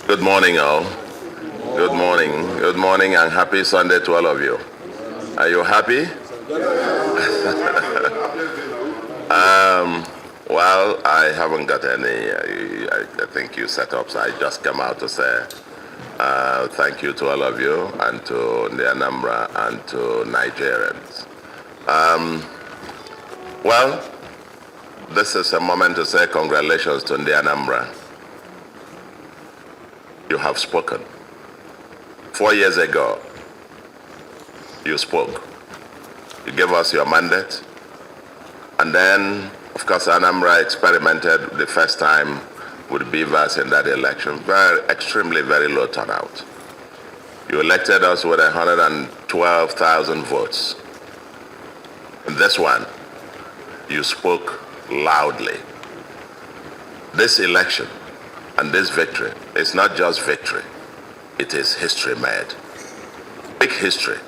Good morning, all. Good morning. Good morning, and happy Sunday to all of you. Are you happy? Well, I haven't got any. I think you set up, so I just come out to say thank you to all of you, and to the Anambra, and to Nigerians. Well, this is a moment to say congratulations to the Anambra. You have spoken. 4 years ago, you spoke. You gave us your mandate. And then, of course, Anambra experimented the first time with beavers in that election. Extremely very low turnout. You elected us with 112,000 votes. In this one, you spoke loudly. This election and this victory is not just victory, it is history made. Big history.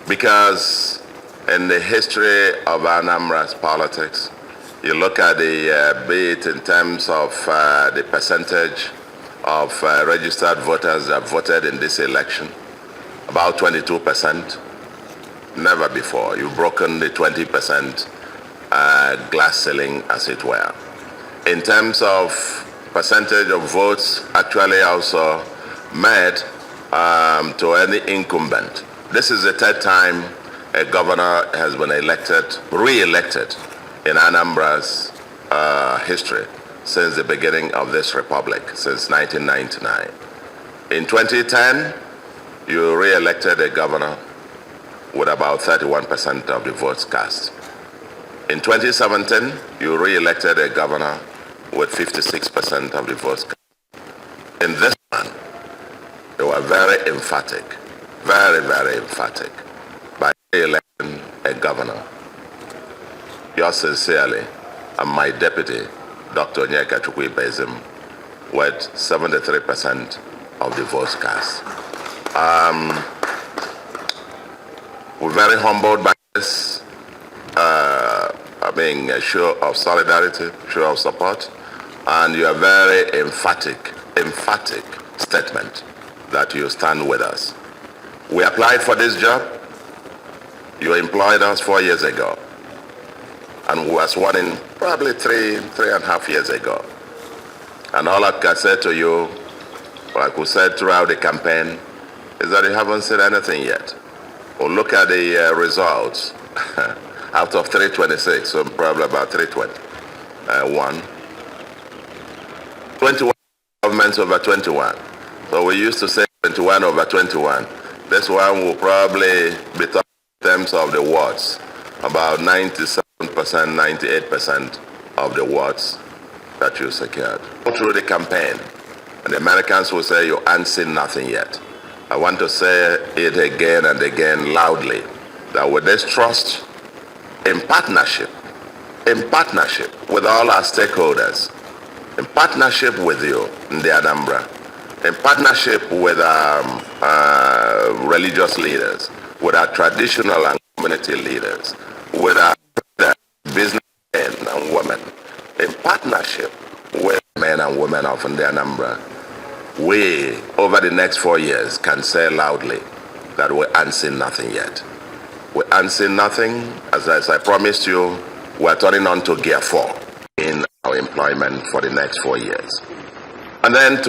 Because in the history of Anambra's politics, you look at the be it in terms of the percentage of registered voters that voted in this election, about 22%. Never before. You've broken the 20% glass ceiling, as it were. In terms of percentage of votes actually also made to any incumbent. This is the third time a governor has been re-elected in Anambra's history since the beginning of this republic, since 1999. In 2010, you re-elected a governor with about 31% of the votes cast. In 2017, you re-elected a governor with 56% of the votes cast. In this one, they were very emphatic, very, very emphatic by re-electing a governor. Yours sincerely, and my deputy, Dr. Onyeka Chukwuibezim, with 73% of the votes cast. We're very humbled by this a show of solidarity, show of support, and your very emphatic statement that you stand with us. We applied for this job. You employed us 4 years ago, and we were sworn in probably three and a half years ago. And all I can say to you, like we said throughout the campaign, is that you haven't said anything yet. Well, look at the results. Out of 326, so probably about 321. 21 governments over 21. So we used to say 21 over 21. This one will probably be talking in terms of the wards. About 97%, 98% of the wards that you secured. Go through the campaign, and the Americans will say you ain't seen nothing yet. I want to say it again and again loudly, that with this trust, in partnership with all our stakeholders, in partnership with you in the Anambra, in partnership with religious leaders, with our traditional and community leaders, with our businessmen and women, in partnership with men and women of the Anambra, we, over the next 4 years, can say loudly that we ain't seen nothing yet. We ain't seen nothing. As I promised you, we're turning on to gear 4 in our employment for the next 4 years. And then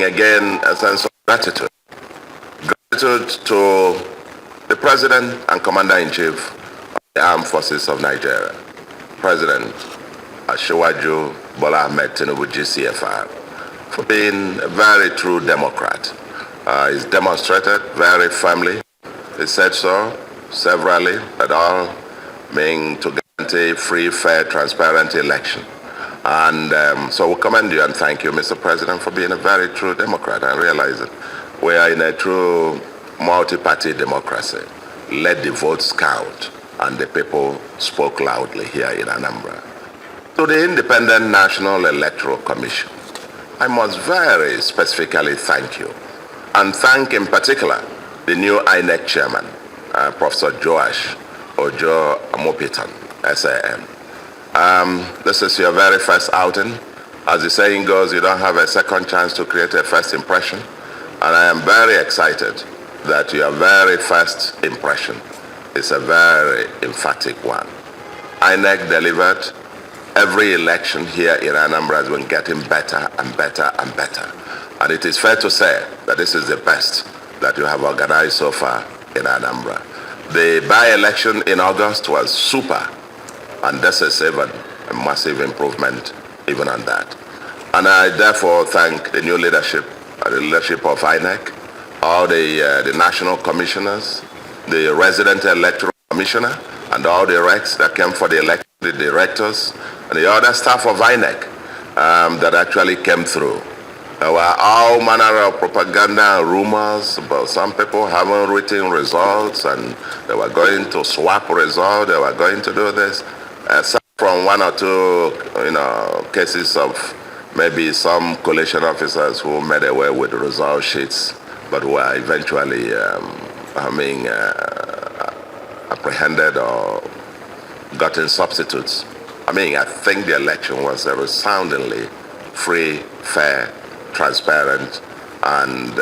again, a sense of gratitude. Gratitude to the President and Commander-in-Chief of the Armed Forces of Nigeria, President Asiwaju Bola Ahmed Tinubu GCFR, for being a very true Democrat. He's demonstrated very firmly. He said so severally at all, to guarantee free, fair, transparent election. And so we commend you and thank you, Mr. President, for being a very true Democrat and realizing we are in a true multi-party democracy. Let the votes count, and the people spoke loudly here in Anambra. To the Independent National Electoral Commission, I must very specifically thank you, and thank in particular the new INEC chairman, Professor Joash Ojo Amopitan, SAN. This is your very first outing As the saying goes, you don't have a second chance to create a first impression. And I am very excited that your very first impression is a very emphatic one. INEC delivered. Every election here in Anambra has been getting better and better and better. And it is fair to say that this is the best that you have organized so far in Anambra. The by-election in August was super, and this is even a massive improvement even on that. And I therefore thank the new leadership, the leadership of INEC, all the national commissioners, the resident electoral commissioner, and all the recs that came for the election, the directors, and the other staff of INEC that actually came through. There were all manner of propaganda and rumors about some people having written results and they were going to swap results, they were going to do this. Aside from one or two cases of maybe some collation officers who made away with result sheets but were eventually apprehended or gotten substitutes. I think the election was a resoundingly free, fair, transparent, and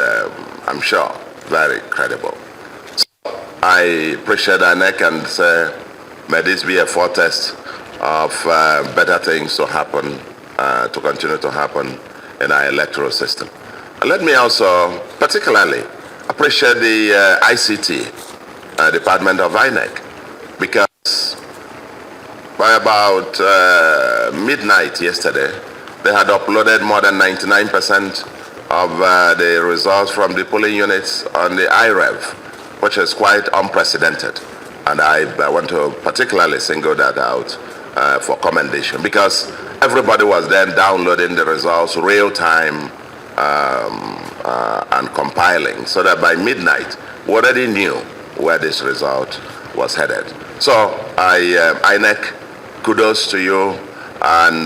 I'm sure very credible. So I appreciate INEC and say, may this be a foretaste of better things to happen, to continue to happen in our electoral system. And let me also particularly appreciate the ICT department of INEC, because by about midnight yesterday, they had uploaded more than 99% of the results from the polling units on the IREV, which is quite unprecedented. And I want to particularly single that out for commendation, because everybody was then downloading the results real time and compiling, so that by midnight, we already knew where this result was headed. So INEC, kudos to you, and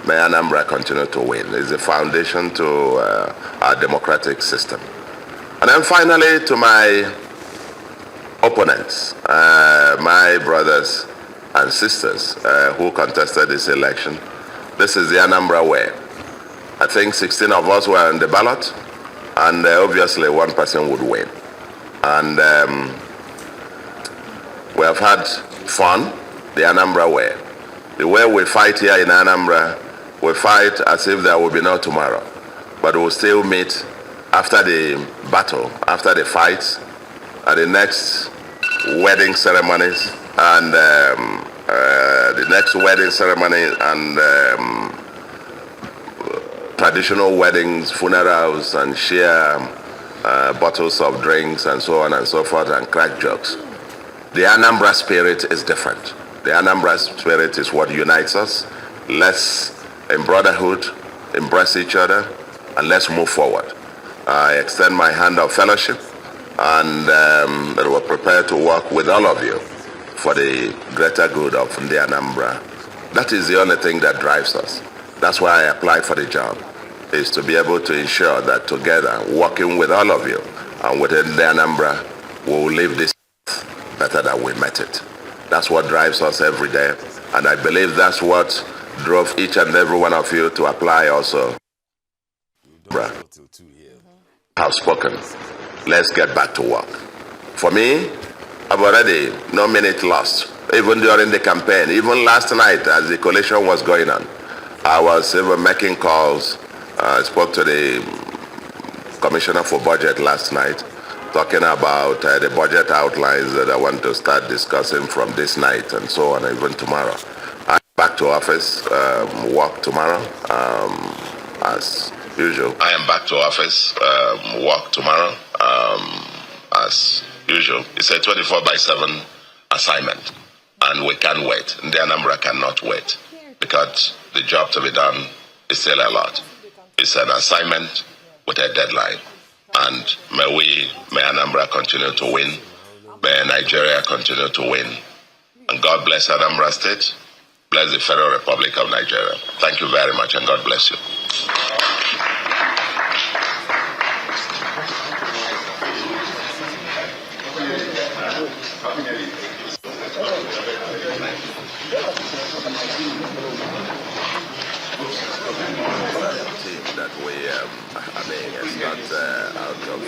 may Anambra continue to win. It's the foundation to our democratic system. And then finally, to my opponents, my brothers and sisters who contested this election, this is the Anambra way. I think 16 of us were on the ballot, and obviously one person would win. And we have had fun, the Anambra way. The way we fight here in Anambra, we fight as if there will be no tomorrow. But we'll still meet after the battle, after the fights, at the next wedding ceremonies, and traditional weddings, funerals, and share bottles of drinks and so on and so forth, and crack jokes. The Anambra spirit is different. The Anambra spirit is what unites us. Let's, in brotherhood, embrace each other, and let's move forward. I extend my hand of fellowship, and we're prepared to work with all of you for the greater good of the Anambra. That is the only thing that drives us. That's why I applied for the job, is to be able to ensure that together, working with all of you and within the Anambra, we will live this better than we met it. That's what drives us every day, and I believe that's what drove each and every one of you to apply also. Have spoken. Let's get back to work. For me, I've already no minute lost, even during the campaign. Even last night as the coalition was going on, I was even making calls. I spoke to the Commissioner for Budget last night, talking about the budget outlines that I want to start discussing from this night and so on, even tomorrow. I'm back to office, work tomorrow, as usual. I am back to office, work tomorrow, as usual. It's a 24/7 assignment, and we can't wait. The Anambra cannot wait, because the job to be done is still a lot. It's an assignment with a deadline. And may Anambra continue to win. May Nigeria continue to win. And God bless Anambra State. Bless the Federal Republic of Nigeria. Thank you very much, and God bless you. out of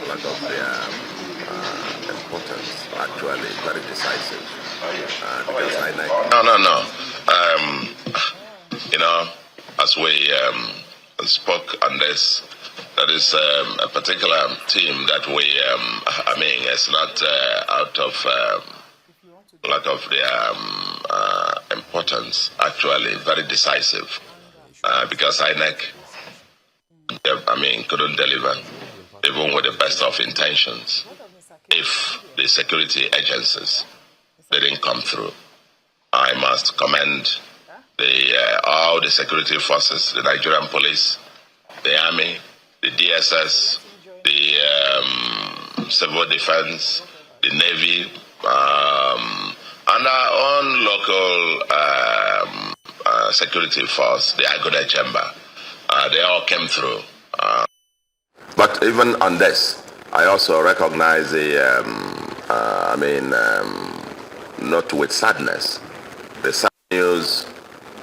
lack of their importance, actually very decisive. Because INEC. No. You know, as we spoke on this, that is a particular team that we, it's not out of lack of their importance, actually very decisive, because INEC, couldn't deliver, even with the best of intentions, if the security agencies didn't come through. I must commend all the security forces, the Nigerian police, the army, the DSS, the civil defense, the Navy, and our own local security force, the Agoda Chamber. They all came through. But even on this, I also recognize the, not with sadness, the sad news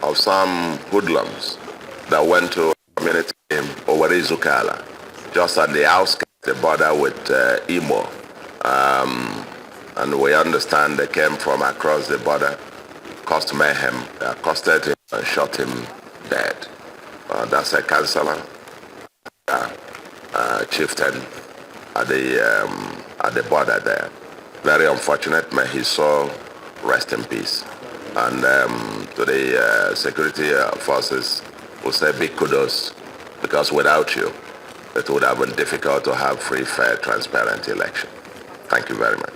of some hoodlums that went to a community in Owarizukala, just at the outskirts, the border with Imo. And we understand they came from across the border, caused mayhem, accosted him and shot him dead. That's a councillor, chieftain at the border there. Very unfortunate. May his soul rest in peace. And to the security forces, we'll say big kudos, because without you, it would have been difficult to have free, fair, transparent election. Thank you very much.